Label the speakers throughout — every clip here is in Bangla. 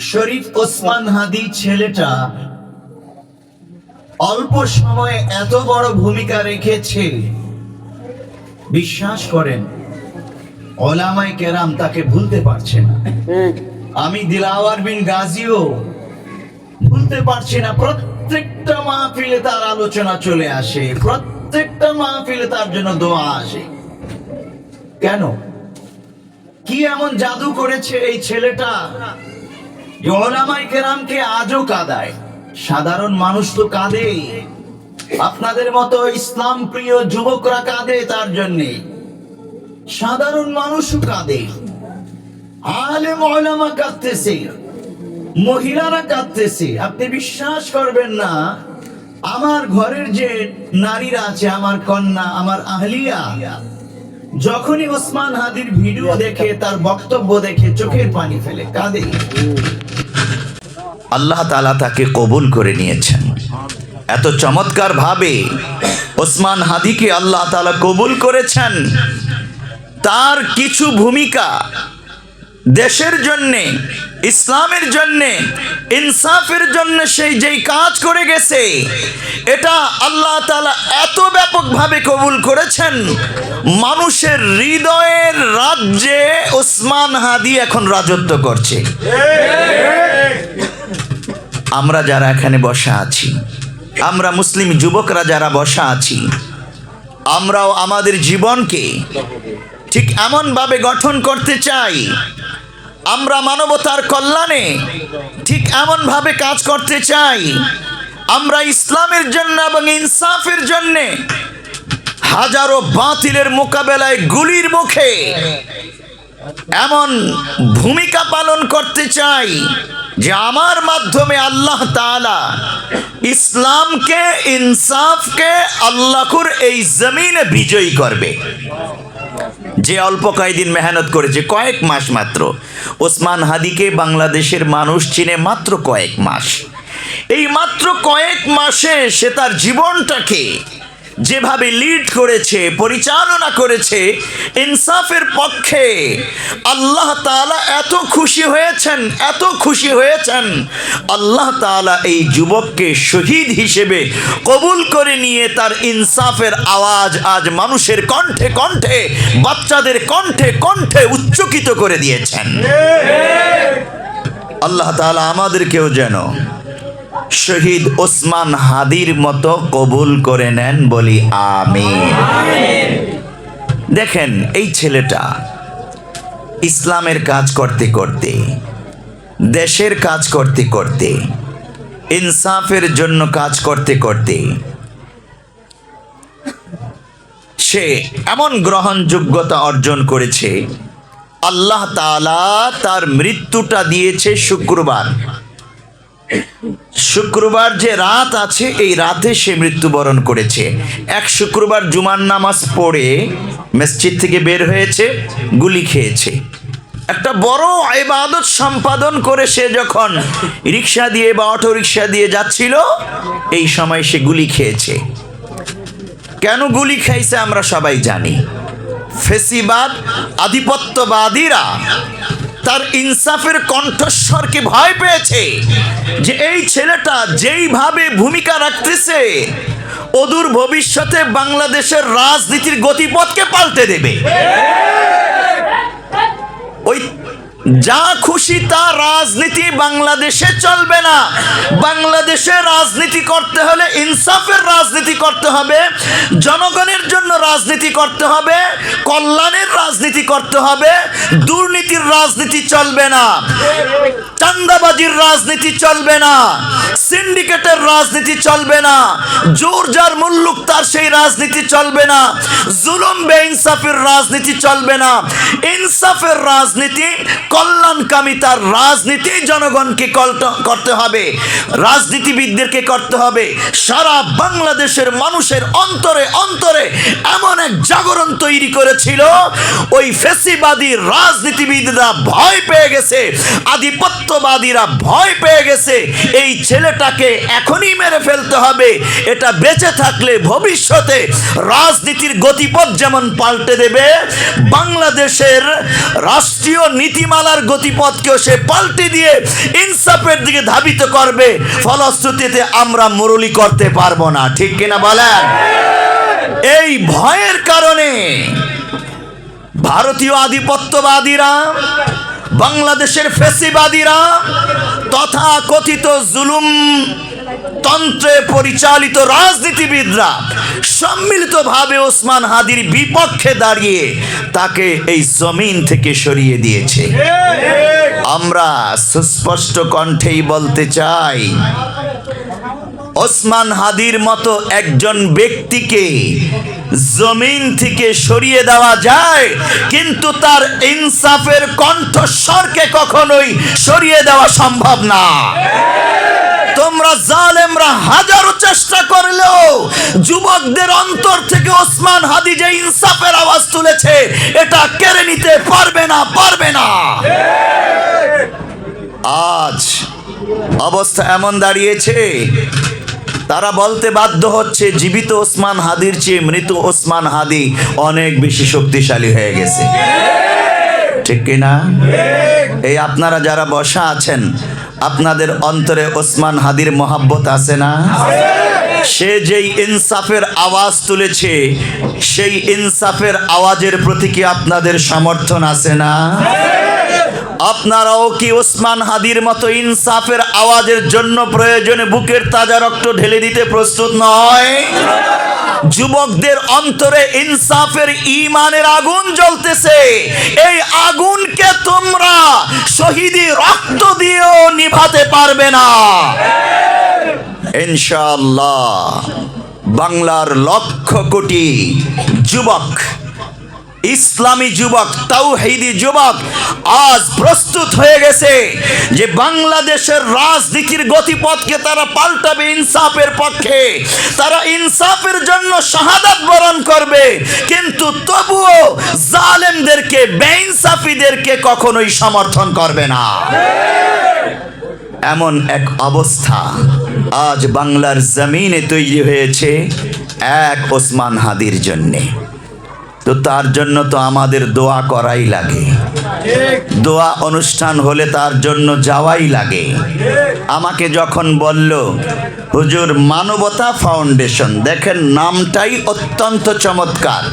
Speaker 1: শরীফ ওসমান হাদি ছেলেটা অল্প সময়ে এত বড় ভূমিকা রেখেছে, বিশ্বাস করেন ওলামায়ে কেরাম তাকে ভুলতে পারছে না। আমি দিলাওয়ার বিন গাজীও ভুলতে পারছি না। প্রত্যেকটা মাহফিলে তার আলোচনা চলে আসে, প্রত্যেকটা মাহফিলে তার জন্য দোয়া আসে। কেন? কি এমন জাদু করেছে এই ছেলেটা যে ওলামায়ে কেরামকে আজও কাঁদায়? সাধারণ মানুষ তো কাঁদে, আপনাদের মতো ইসলাম প্রিয় যুবকরা কাঁদে তার জন্যে, সাধারণ মানুষও কাঁদে, আলেম ওলামা কাঁদতেছে, মহিলারা কাঁদতেছে। আপনি বিশ্বাস করবেন না, আমার ঘরের যে নারীরা আছে, আমার কন্যা, আমার আহলিয়া, যখনই ওসমান হাদির ভিডিও দেখে, তার বক্তব্য দেখে চোখের পানি ফেলে, কাঁদে।
Speaker 2: আল্লাহ তাআলা তাকে কবুল করে নিয়েছেন। এত চমৎকার ভাবে ওসমান হাদিকে আল্লাহ তাআলা কবুল করেছেন। তার কিছু ভূমিকা দেশের জন্যে, ইসলামের জন্যে, ইনসাফের জন্য সেই যেই কাজ করে গেছে, এটা আল্লাহ তাআলা এত ব্যাপকভাবে কবুল করেছেন, মানুষের হৃদয়ের রাজ্যে ওসমান হাদি এখন রাজত্ব করছে। আমরা যারা এখানে বসা আছি, আমরা মুসলিম যুবকরা যারা বসা আছি, আমরাও আমাদের জীবনকে ঠিক এমনভাবে গঠন করতে চাই। আমরা মানবতার কল্যাণে ঠিক এমনভাবে কাজ করতে চাই। আমরা ইসলামের জন্য এবং ইনসাফের জন্য হাজারো বাতিলের মোকাবেলায় গুলির মুখে এমন ভূমিকা পালন করতে চাই যে আমার মাধ্যমে আল্লাহ তাআলা ইসলামকে, ইনসাফকে আল্লাহর এই জমিনে বিজয়ী করবে। যে অল্প কয়েকদিন মেহনত করেছে, কয়েক মাস মাত্র, ওসমান হাদিকে বাংলাদেশের মানুষ চিনে মাত্র কয়েক মাস। এই মাত্র কয়েক মাসে সে তার জীবনটাকে যেভাবে লিড করেছে, পরিচালনা করেছে ইনসাফের পক্ষে, আল্লাহ তাআলা এত খুশি হয়েছেন, এত খুশি হয়েছেন। আল্লাহ তাআলা এই যুবককে শহীদ হিসেবে কবুল করে নিয়ে তার ইনসাফের আওয়াজ আজ মানুষের কণ্ঠে কণ্ঠে, বাচ্চাদের কণ্ঠে কণ্ঠে উচ্চকিত করে দিয়েছেন। আল্লাহ তাআলা আমাদেরকেও যেন শহীদ ওসমান হাদির মতো কবুল করে নেন, বলি আমিন। দেখেন, এই ছেলেটা ইসলামের কাজ করতে করতে, দেশের কাজ করতে করতে, ইনসাফের জন্য কাজ করতে করতে সে এমন গ্রহণযোগ্যতা অর্জন করেছে, আল্লাহ তাআলা তার মৃত্যুটা দিয়েছে শুক্রবার। শুক্রবার যে রাত আছে, এই রাতে সে মৃত্যুবরণ করেছে। এক শুক্রবার জুমার নামাজ পড়ে মসজিদ থেকে বের হয়েছে, গুলি খেয়েছে। একটা বড় ইবাদত সম্পাদন করে সে যখন রিক্সা দিয়ে বা অটো রিক্সা দিয়ে যাচ্ছিল, এই সময় সে গুলি খেয়েছে। কেন গুলি খাইছে আমরা সবাই জানি। ফেসিবাদ, আধিপত্যবাদীরা তার ইনসাফের কণ্ঠস্বরকে ভয় পেয়েছে যে এই ছেলেটা যেইভাবে ভূমিকা রাখতেছে, অদূর ভবিষ্যতে বাংলাদেশের রাজনীতির গতিপথকে পাল্টে দেবে। ওই যা খুশি তা রাজনীতি বাংলাদেশে চলবে না। বাংলাদেশে রাজনীতি করতে হলে ইনসাফের রাজনীতি করতে হবে, জনগণের জন্য রাজনীতি করতে হবে, কল্যাণের রাজনীতি করতে হবে। দুর্নীতির রাজনীতি চলবে না, চাঁদাবাজির রাজনীতি চলবে না, সিন্ডিকেটের রাজনীতি চলবে না, জোর যার মুল্লুক তার সেই রাজনীতি চলবে না, জুলুম বেইনসাফের রাজনীতি চলবে না। ইনসাফের রাজনীতি, কল্যাণকামিতার রাজনীতি জনগণকে করতে হবে, রাজনীতিবিদদেরকে করতে হবে। সারা বাংলাদেশের মানুষের অন্তরে অন্তরে এমন এক জাগরণ তৈরি করেছিল, ওই ফেসিবাদী রাজনীতিবিদরা ভয় পেয়ে গেছে, আধিপত্যবাদীরা ভয় পেয়ে গেছে। এই ছেলেটাকে এখনই মেরে ফেলতে হবে, এটা বেঁচে থাকলে ভবিষ্যতে রাজনীতির গতিপথ যেমন পাল্টে দেবে, বাংলাদেশের রাষ্ট্রীয় নীতিমালা তাআলার গতিপথকেও সে পাল্টে দিয়ে ইনসাফের দিকে ধাবিত করবে। ফলশ্রুতিতে আমরা মুরলি করতে পারবো না, ঠিক কিনা বলেন? এই ভয়ের কারণে ভারতীয় আধিপত্যবাদীরা, বাংলাদেশের ফ্যাসিবাদীরা, তথা কথিত জুলুম তন্ত্রে পরিচালিত রাজনীতিবিদরা সম্মিলিতভাবে ওসমান হাদির বিপক্ষে দাঁড়িয়ে তাকে এই জমিন থেকে সরিয়ে দিয়েছে। আমরা সুস্পষ্ট কণ্ঠেই বলতে চাই, ওসমান হাদির মতো একজন ব্যক্তিকে জমিন থেকে সরিয়ে দেওয়া যায়, কিন্তু তার ইনসাফের কণ্ঠস্বরকে কখনোই সরিয়ে দেওয়া সম্ভব না। তোমরা জালেমরা হাজারো চেষ্টা করলেও যুবকদের অন্তর থেকে ওসমান হাদি যে ইনসাফের আওয়াজ তুলেছে এটা কেড়ে নিতে পারবে না, পারবে না। আজ অবস্থা এমন দাঁড়িয়েছে, তারা বলতে বাধ্য হচ্ছে জীবিত ওসমান হাদির চেয়ে মৃত ওসমান হাদি অনেক বেশি শক্তিশালী হয়ে গেছে, ঠিক কিনা? এই আপনারা যারা বসা আছেন, আপনাদের অন্তরে ওসমান হাদির মহাব্বত আছে না? সে যেই ইনসাফের আওয়াজ তুলেছে, সেই ইনসাফের আওয়াজের প্রতি কি আপনাদের সমর্থন আছে না? আপনারাও কি ওসমান হাদির মতো ইনসাফের আওয়াজের জন্য প্রয়োজনে বুকের তাজা রক্ত ঢেলে দিতে প্রস্তুত নয়? যুবকদের অন্তরে ইনসাফের ঈমানের আগুন জ্বলতেছে, এই আগুনকে তোমরা শহীদি রক্ত দিয়েও নিভাতে পারবে না। ইনশাআল্লাহ বাংলার লক্ষ কোটি যুবক, ইসলামী যুবক, তাওহীদি যুবক আজ প্রস্তুত হয়ে গেছে যে বাংলাদেশের রাজনীতির গতিপথকে তারা পাল্টাবে ইনসাফের পক্ষে। তারা ইনসাফের জন্য শাহাদাত বরণ করবে, কিন্তু তবুও জালেমদেরকে, বেইনসাফিদেরকে কখনোই সমর্থন করবে না। এমন এক অবস্থা আজ বাংলার জমিনে তৈরি হয়েছে এক ওসমান হাদির জন্যে। তো তার জন্য তো আমাদের দোয়া করাই লাগে, দোয়া অনুষ্ঠান হলে তার জন্য যাওয়াই লাগে। আমাকে যখন বলল হুজুর মানবতা ফাউন্ডেশন, দেখেন নামটাই অত্যন্ত চমৎকার,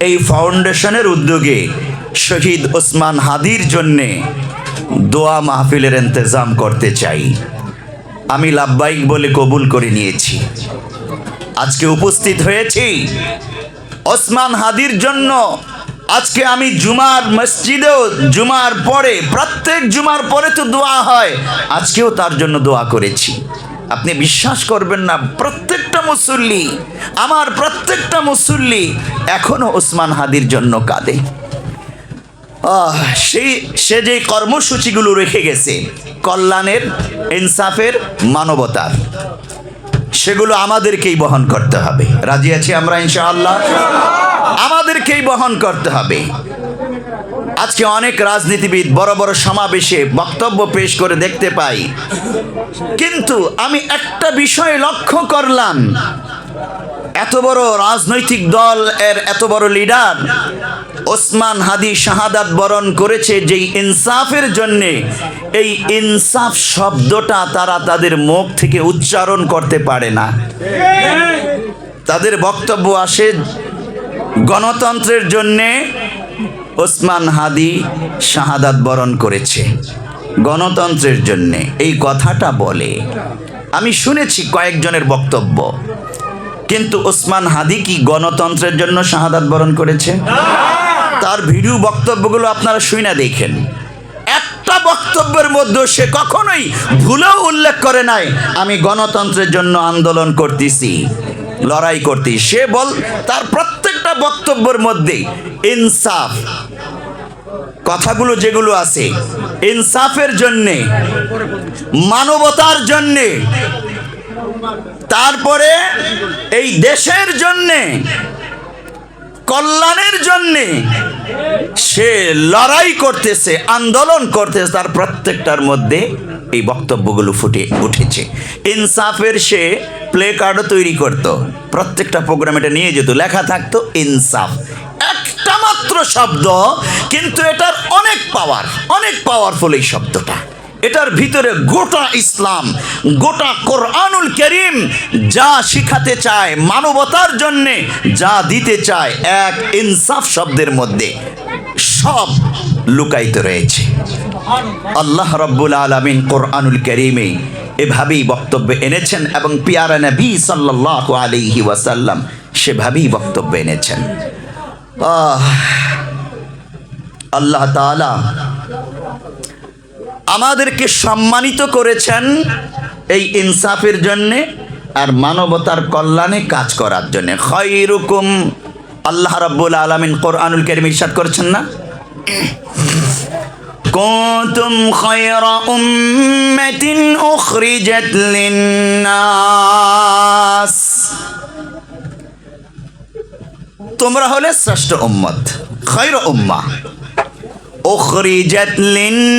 Speaker 2: এই ফাউন্ডেশনের উদ্যোগে শহীদ ওসমান হাদির জন্যে দোয়া মাহফিলের ইন্তজাম করতে চাই, আমি লাব্বাইক বলে কবুল করে নিয়েছি। আজকে উপস্থিত হয়েছি ওসমান হাদির জন্য। আজকে আমি জুমার মসজিদেও জুমার পরে, প্রত্যেক জুমার পরে তো দোয়া হয়, আজকেও তার জন্য দোয়া করেছি। আপনি বিশ্বাস করবেন না, প্রত্যেকটা মুসল্লি, আমার প্রত্যেকটা মুসল্লি এখনো ওসমান হাদির জন্য কাঁদে। সে যে কর্মসূচিগুলো রেখে গেছে কল্যাণের, ইনসাফের, মানবতার, সেগুলো আমাদেরকেই বহন করতে হবে। রাজি আছি আমরা ইনশাআল্লাহ? আমাদেরকেই বহন করতে হবে। আজকে অনেক রাজনীতিবিদ বড় বড় সমাবেশে বক্তব্য পেশ করে দেখতে পাই, কিন্তু আমি একটা বিষয় লক্ষ্য করলাম, এত বড় রাজনৈতিক দল এর এত বড় লিডার ওসমান হাদি শাহাদাত বরণ করেছে যেই ইনসাফের জন্যে, এই ইনসাফ শব্দটা তারা তাদের মুখ থেকে উচ্চারণ করতে পারে না। তাদের বক্তব্য আসে গণতন্ত্রের জন্যে ওসমান হাদি শাহাদাত বরণ করেছে, গণতন্ত্রের জন্যে এই কথাটা বলে। আমি শুনেছি কয়েকজনের বক্তব্য, কিন্তু ওসমান হাদি কি গণতন্ত্রের জন্য শাহাদাত বরণ করেছে? তার ভিডিও বক্তব্যগুলো আপনারা শুনে দেখেন, একটা বক্তব্যের মধ্যে সে কখনোই ভুলেও উল্লেখ করে নাই আমি গণতন্ত্রের জন্য আন্দোলন করতেছি, লড়াই করতে। সে তার প্রত্যেকটা বক্তব্যের মধ্যে ইনসাফ কথাগুলো যেগুলো আছে, ইনসাফের জন্যে, মানবতার জন্যে, তারপরে এই দেশের জন্যে, কল্যাণের জন্যে সে লড়াই করতেছে, আন্দোলন করতেছে, তার প্রত্যেকটার মধ্যে এই বক্তব্যগুলো ফুটে উঠেছে। ইনসাফের সে প্লে কার্ডও তৈরি করত, প্রত্যেকটা প্রোগ্রামে এটা নিয়ে যেত, লেখা থাকতো ইনসাফ। একটা মাত্র মাত্র শব্দ, কিন্তু এটার অনেক পাওয়ারফুল এই শব্দটা। এটার ভিতরে গোটা ইসলাম, গোটা কোরআনুল কারীম যা শিখাতে চায় মানবতার জন্যে, যা দিতে চায়, এক ইনসাফ শব্দের মধ্যে সব লুকায়িত রয়েছে। আল্লাহ রাব্বুল আলামিন কোরআনুল কারীমে এভাবেই বক্তব্য এনেছেন এবং পিয়ারা নবী সাল্লাল্লাহু আলাইহি ওয়াসাল্লাম সেভাবেই বক্তব্য এনেছেন। আল্লাহ তাআলা আমাদেরকে সম্মানিত করেছেন এই ইনসাফের জন্যে আর মানবতার কল্যাণে কাজ করার জন্য। খায়রুকুম, আল্লাহ রাব্বুল আলামিন কোরআনুল কারীমে ইরশাদ করেছেন না, কুনতুম খায়রা উম্মাতিন উখরিজাত লিন্নাস, তোমরা হলে শ্রেষ্ঠ উম্মত, খায়রা উম্মাহ উখরিজাত লিন্নাস,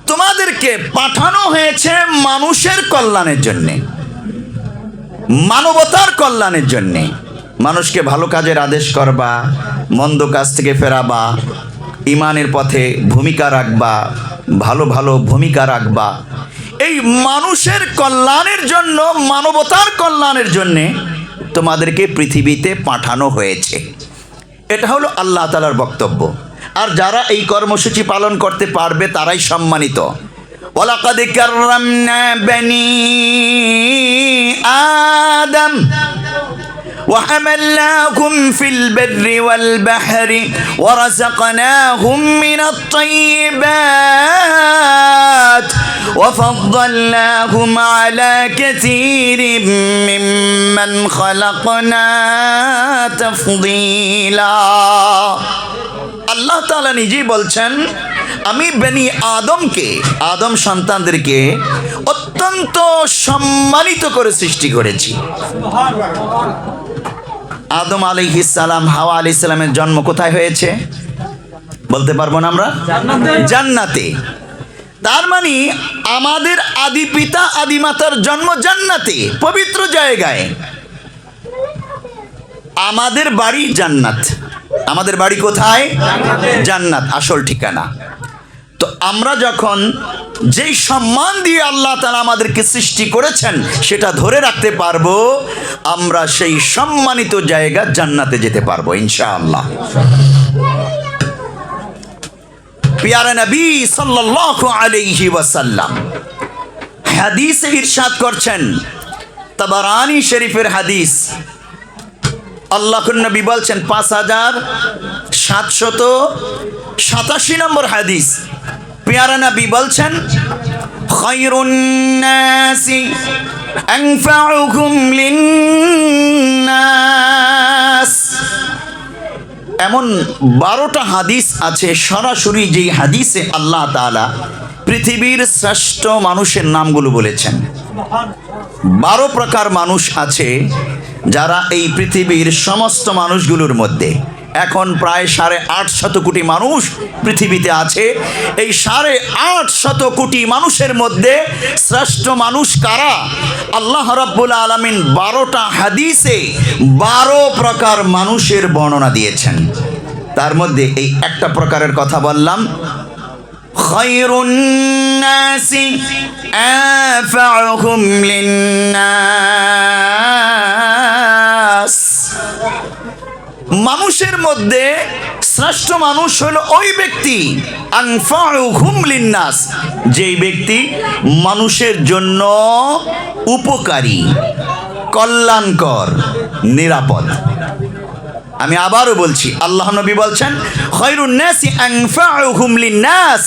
Speaker 2: তোমাদেরকে পাঠানো হয়েছে মানুষের কল্যাণের জন্যে, মানবতার কল্যাণের জন্যে। মানুষকে ভালো কাজের আদেশ করবা, মন্দ কাজ থেকে ফেরাবা, ইমানের পথে ভূমিকা রাখবা, ভালো ভালো ভূমিকা রাখবা। এই মানুষের কল্যাণের জন্য, মানবতার কল্যাণের জন্যে তোমাদেরকে পৃথিবীতে পাঠানো হয়েছে। এটা হলো আল্লাহ তাআলার বক্তব্য। আর যারা এই কর্মসূচি পালন করতে পারবে তারাই সম্মানিত। ওয়ালাকাদ কাররামনা বানি আদম وحملناهم في البر والبحر ورزقناهم من الطيبات وفضلناهم على كثير ممن خلقنا تفضيلا। আল্লাহ তাআলা নিজেই বলছেন, আমি বনি আদমকে, আদম সন্তানদেরকে অত্যন্ত সম্মানিত করে সৃষ্টি করেছি। আদম আলাইহিস সালাম, হাওয়া আলাইহিস সালামের জন্ম কোথায় হয়েছে বলতে পারবো না আমরা? জান্নাতে। তার মানে আমাদের আদি পিতা আদি মাতার জন্ম জান্নাতে, পবিত্র জায়গায়। আমাদের বাড়ি জান্নাত। আমাদের বাড়ি কোথায়? জান্নাত, আসল ঠিকানা। তো আমরা যখন যেই সম্মান দিয়ে আল্লাহ তাআলা আমাদেরকে সৃষ্টি করেছেন সেটা ধরে রাখতে পারবো, আমরা সেই সম্মানিত জায়গা জান্নাতে যেতে পারবো ইনশাআল্লাহ। পিয়ারা নবী সাল্লাল্লাহু আলাইহি ওয়াসাল্লাম হাদিসে ইরশাদ করছেন, তাবারানী শরীফের হাদিস, আল্লাহর নবী বলছেন 5787 নম্বর হাদিস, পিয়ারা নবী বলছেন, খায়রুন নাসি আনফাউকুম লিন্নাস। এমন 12টা হাদিস আছে সরাসরি, যেই হাদিসে আল্লাহ তাআলা পৃথিবীর শ্রেষ্ঠ মানুষের নামগুলো বলেছেন। 12 প্রকার মানুষ আছে যারা এই পৃথিবীর সমস্ত মানুষগুলোর মধ্যে, এখন প্রায় 850 কোটি মানুষ পৃথিবীতে আছে। এই 850 কোটি মানুষের মধ্যে শ্রেষ্ঠ মানুষ কারা? আল্লাহ রাব্বুল আলামিন 12টা হাদিসে 12 প্রকার মানুষের বর্ণনা দিয়েছেন। তার মধ্যে এই একটা প্রকারের কথা বললাম, খায়রুন নাসি আনফাউকুম লিন্নাস। মানুষের মধ্যে শ্রেষ্ঠ মানুষ হলো ওই ব্যক্তি, আনফাউকুম লিন্নাস, যেই ব্যক্তি মানুষের জন্য উপকারী, কল্যাণকর, নিরাপদ। আমি আবারও বলছি, আল্লাহ নবী বলছেন, খায়রুন নাসি আনফাউকুম লিন্নাস।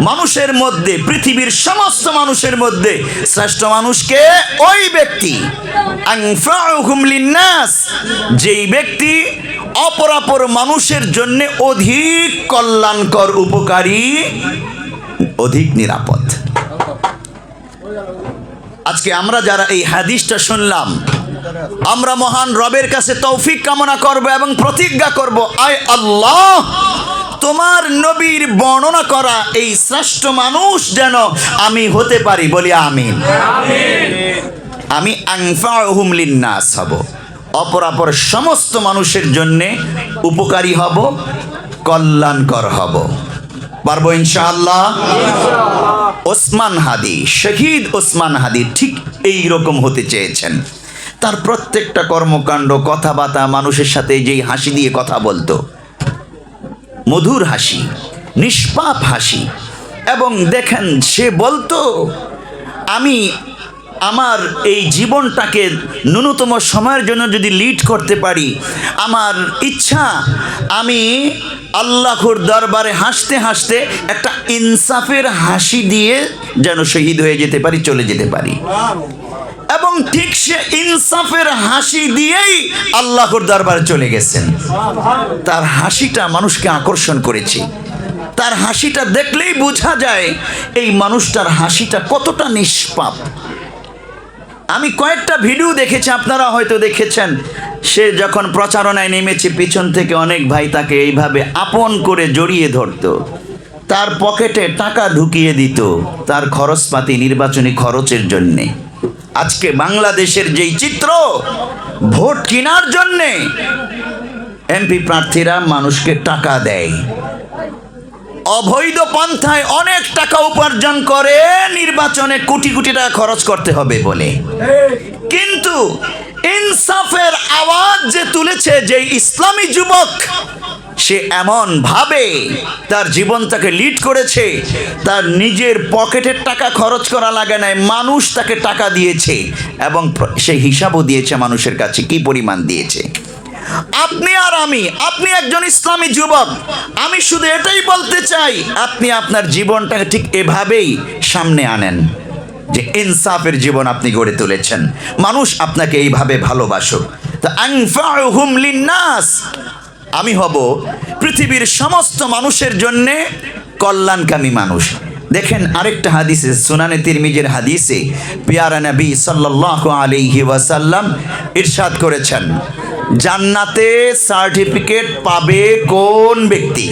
Speaker 2: মানুষের মধ্যে, পৃথিবীর সমস্ত মানুষের মধ্যে শ্রেষ্ঠ মানুষকে ওই ব্যক্তি, আনফাউকুম লিন্নাস, যেই ব্যক্তি অপরাপর মানুষের জন্য অধিক কল্যাণকর, উপকারী, অধিক নিরাপদ। আজকে আমরা যারা এই হাদিসটা শুনলাম, আমরা মহান রবের কাছে তৌফিক কামনা করব এবং প্রতিজ্ঞা করব, আয় আল্লাহ, তোমার নবীর বর্ণনা করা এই শ্রেষ্ঠ মানুষ যেন আমি হতে পারি। বলি আমিন। আমি আনফাউহুম লিন্নাস হব, অপরাপর সমস্ত মানুষের জন্যে উপকারী হব, কল্যাণকর হব। পারবো ইনশাআল্লাহ। ওসমান হাদি, শহীদ ওসমান হাদি ঠিক এই রকম হতে চেয়েছেন। তার প্রত্যেকটা কর্মকাণ্ড, কথাবার্তা, মানুষের সাথে যেই হাসি দিয়ে কথা বলতো, মধুর হাসি, নিষ্পাপ হাসি। এবং দেখেন, সে বলতো, আমি আমার এই জীবনটাকে ন্যূনতম সময়ের জন্য যদি লিড করতে পারি, আমার ইচ্ছা আমি আল্লাহর দরবারে হাসতে হাসতে একটা ইনসাফের হাসি দিয়ে যেন শহীদ হয়ে যেতে পারি, চলে যেতে পারি। এবং ঠিক সে ইনসাফের হাসি দিয়েই আল্লাহর দরবারে চলে গেছেন। তার হাসিটা মানুষকে আকর্ষণ করেছে। তার হাসিটা দেখলেই বোঝা যায় এই মানুষটার হাসিটা কতটা নিষ্পাপ। আমি কয়েকটা ভিডিও দেখেছি, আপনারা হয়তো দেখেছেন। সে যখন প্রচারণায় নেমেছে, পিছন থেকে অনেক ভাই তাকে এইভাবে আপন করে জড়িয়ে ধরতো, তার পকেটে টাকা ঢুকিয়ে দিত তার খরচপাতি, নির্বাচনী খরচের জন্যে। আজকে বাংলাদেশের যেই চিত্র, ভোট কেনার জন্যে এমপি প্রার্থীরা মানুষকে টাকা দেয়, অবৈধ পন্থায় অনেক টাকা উপার্জন করে, নির্বাচনে কোটি কোটি টাকা খরচ করতে হবে বলে। কিন্তু ইনসাফের আওয়াজ যে তুলেছে যে ইসলামী যুবক, সে এমন ভাবে তার জীবনটাকে লিড করেছে, তার নিজের পকেটের টাকা খরচ করা লাগে নাই, মানুষ তাকে টাকা দিয়েছে এবং সে হিসাবও দিয়েছে মানুষের কাছে কি পরিমাণ দিয়েছে। আপনি আর আমি, আপনি একজন ইসলামী যুবক, আমি শুধু এটাই বলতে চাই, আপনি আপনার জীবনটাকে ঠিক এভাবেই সামনে আনেন যে ইনসাফের জীবন আপনি গড়ে তুলেছেন, মানুষ আপনাকে এইভাবে ভালোবাসুক। তা আনফাউহুম লিন্নাস, আমি হব পৃথিবীর সমস্ত মানুষের জন্যে কল্যাণকামী মানুষ। দেখেন আরেকটা হাদিসে, সুনানে তিরমিজির হাদিসে পিয়ারা নবী সাল্লাল্লাহু আলাইহি ওয়াসাল্লাম ইরশাদ করেছেন, জান্নাতে সার্টিফিকেট পাবে কোন ব্যক্তি?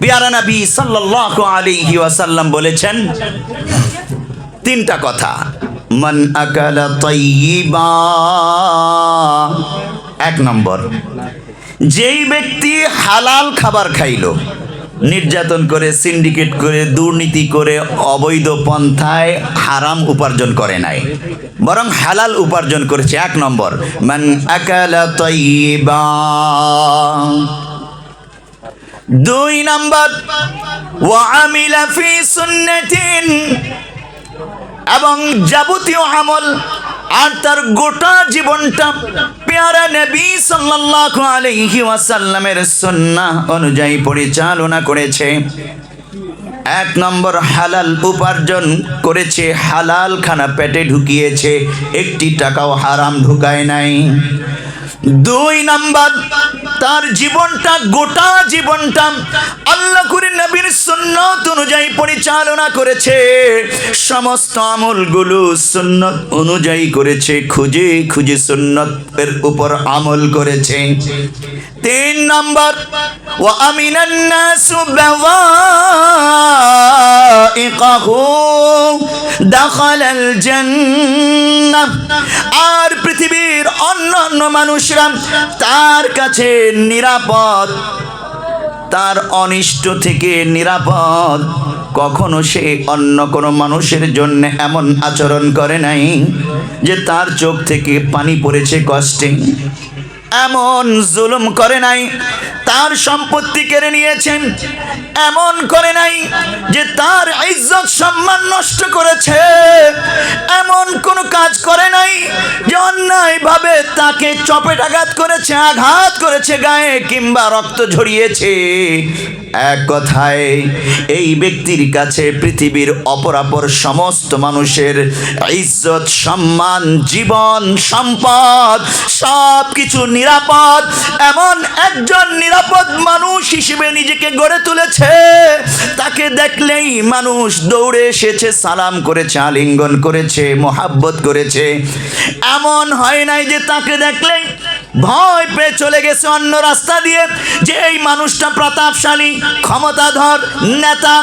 Speaker 2: পিয়ারা নবী সাল্লাল্লাহু আলাইহি ওয়াসাল্লাম বলেছেন তিনটা কথা। মান আকালা তাইয়িবা, এক নম্বর, যেই ব্যক্তি হালাল খাবার খাইলো, নির্যাতন করে, সিন্ডিকেট করে, দুর্নীতি করে, অবৈধ পন্থায় হারাম উপার্জন করে নাই, বরং হালাল উপার্জন করেছে, এক নম্বর। মান আকালা তাইয়িবা। দুই নম্বর, ওয়া আমিলা ফি সুন্নাতিন, এবং যাবতীয় আমল আর তার গোটা জীবনটা প্যারা নবী সাল্লাল্লাহু আলাইহি ওয়াসাল্লামের সুন্নাহ অনুযায়ী পরিচালনা করেছে। এক নম্বর, হালাল উপার্জন করেছে, হালাল খানা পেটে ঢুকিয়েছে, একটি টাকাও হারাম ঢুকায় নাই। দুই নাম্বার, তার জীবনটা, গোটা জীবনটা আল্লাহর নবীর সুন্নাত অনুযায়ী পরিচালনা করেছে, সমস্ত আমলগুলো সুন্নাত অনুযায়ী করেছে, খুঁজে খুঁজে সুন্নাতের উপর আমল করেছে। তিন নাম্বার, ওয়া আমিনান নাসু বাওয়াইকাহু দাখালাল জান্নাহ, আর পৃথিবীর অন্যান্য মানুষরা তার কাছে নিরাপদ, তার অনিষ্ট থেকে নিরাপদ। কখনো সে অন্য কোনো মানুষের জন্য এমন আচরণ করে নাই যে তার চোখ থেকে পানি পড়েছে কষ্টে, এমন জুলুম করে নাই, তার সম্পত্তি কেড়ে নিয়েছেন, এমন করে নাই যে তার ইজ্জত সম্মান নষ্ট করেছে, এমন কোনো কাজ করে নাই যে অন্যায়ভাবে তাকে চপেটাঘাত করেছে, আঘাত করেছে গায়ে, কিংবা রক্ত ঝরিয়েছে। এক কথায় এই ব্যক্তির কাছে পৃথিবীর অপরাপর সমস্ত মানুষের ইজ্জত, সম্মান, জীবন, সম্পদ সব কিছু নিরাপদ। এমন একজন নিরাপদ মানুষ হিসেবে নিজেকে গড়ে তুলেছে, তাকে দেখলেই মানুষ দৌড়ে এসেছে, সালাম করেছে, আলিঙ্গন করেছে, মোহাব্বত করেছে। এমন হয় নাই যে তাকে দেখলেই ভয় পেয়ে চলে গেছে অন্য রাস্তা দিয়ে, যে এই মানুষটা প্রতাপশালী, ক্ষমতাধর নেতা,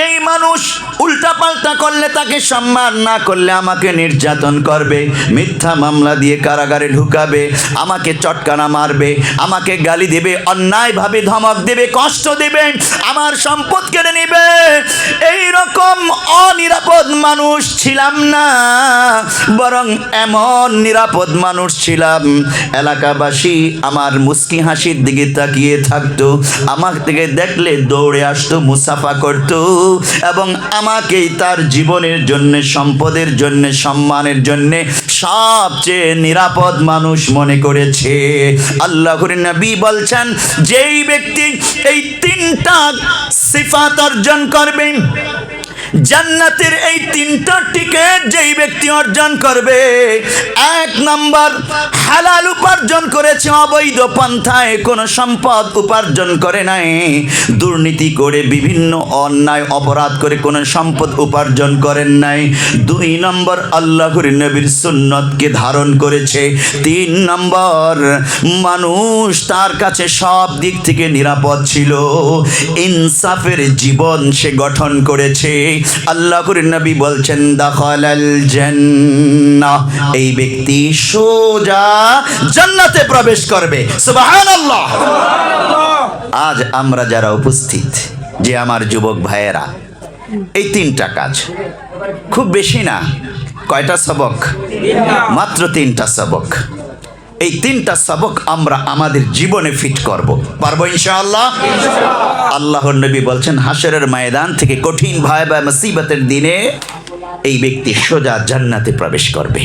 Speaker 2: এই মানুষ উল্টাপাল্টা করলে তাকে সম্মান না করলে আমাকে নির্যাতন করবে, মিথ্যা মামলা দিয়ে কারাগারে ঢুকাবে, আমাকে চটকানা মারবে, আমাকে গালি দেবে, অন্যায়ভাবে ধমক দেবে, কষ্ট দেবে, আমার সম্পদ কেড়ে নেবে। এই রকম অনিরাপদ মানুষ ছিলাম না, বরং এমন নিরাপদ মানুষ ছিলাম, এলাকাবাসী আমার মুস্কি হাসির দিকে তাকিয়ে থাকতো, আমার থেকে দেখলে দৌড়ে আসতো, মুসাফা করত, এবং আমাকেই তার জীবনের জন্য, সম্পদের জন্য, সম্মানের জন্য সবচেয়ে নিরাপদ মানুষ মনে করেছে। আল্লাহর নবী বলছেন, যেই ব্যক্তি এই তিনটা সিফাত অর্জন করবে, জান্নাতের এই তিনটা টিকেট যেই ব্যক্তি অর্জন করবে, এক নাম্বার হালাল উপার্জন করেছে, অবৈধ পন্থায় কোনো সম্পদ উপার্জন করে নাই, দুর্নীতি করে বিভিন্ন অন্যায় অপরাধ করে কোনো সম্পদ উপার্জন করেন নাই। দুই নম্বর আল্লাহর নবীর সুন্নতকে ধারণ করেছে। তিন নম্বর মানুষ তার কাছে সব দিক থেকে নিরাপদ ছিল, ইনসাফের জীবন সে গঠন করেছে। আল্লাহর নবী বলছেন, দাখালাল জান্নাহ, এই ব্যক্তি সোজা জান্নাতে প্রবেশ করবে। সুবহানাল্লাহ। আজ আমরা যারা উপস্থিত, যে আমার যুবক ভাইয়েরা, এই তিনটা কাজ, খুব বেশি না, কয়টা সবক? মাত্র তিনটা সবক। এই তিনটা সবক আমরা আমাদের জীবনে ফিট করব, পারবো ইনশাআল্লাহ। আল্লাহর নবী বলছেন, হাশরের ময়দান থেকে কঠিন ভয় বা মুসিবতের দিনে এই ব্যক্তি সোজা জান্নাতে প্রবেশ করবে।